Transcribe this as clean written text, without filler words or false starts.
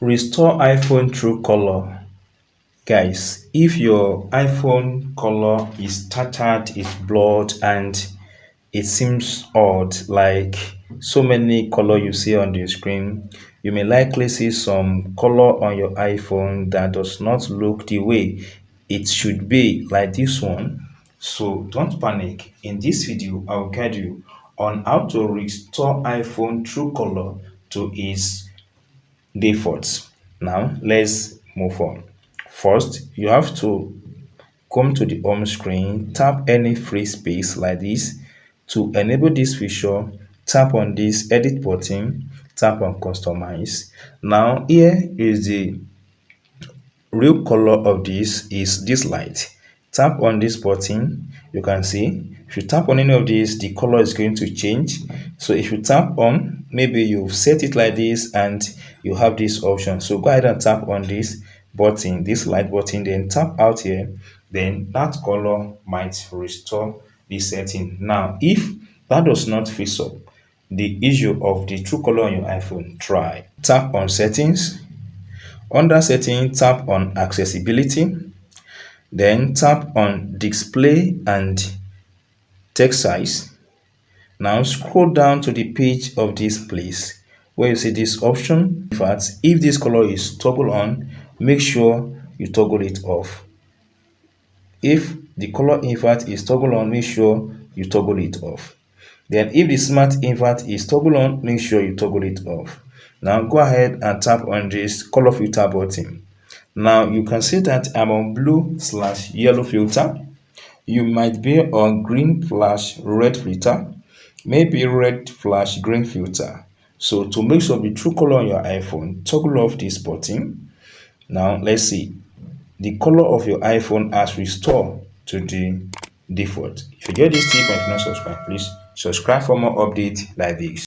Restore iPhone true color. Guys, if your iPhone color is tattered, it's blurred, and it seems odd, like so many color you see on the screen, you may likely see some color on your iPhone that does not look the way it should be, like this one. So don't panic. In this video, I'll guide you on how to restore iPhone true color to its defaults. Now let's move on. First, you have to come to the home screen, tap any free space like this. To enable this feature, tap on this edit button, tap on customize. Now here is the real color of this is this light. Tap on this button, you can see if you tap on any of these, the color is going to change. So if you tap on, maybe you've set it like this and you have this option, so go ahead and tap on this button, this light button, then tap out here, then that color might restore the setting. Now if that does not fix up the issue of the true color on your iPhone, try tap on settings. Under setting, tap on accessibility, then tap on display and text size. Now scroll down to the page of this place where you see this option. In fact, if this color is toggle on, make sure you toggle it off. If the color invert is toggle on, make sure you toggle it off. Then if the smart invert is toggle on, make sure you toggle it off. Now go ahead and tap on this color filter button. Now you can see that I'm on blue/yellow filter. You might be on green/red filter, maybe red/green filter. So to make sure the true color on your iPhone, toggle off this button. Now let's see. The color of your iPhone has restored to the default. If you get this tip and if you're not subscribed, please subscribe for more updates like this.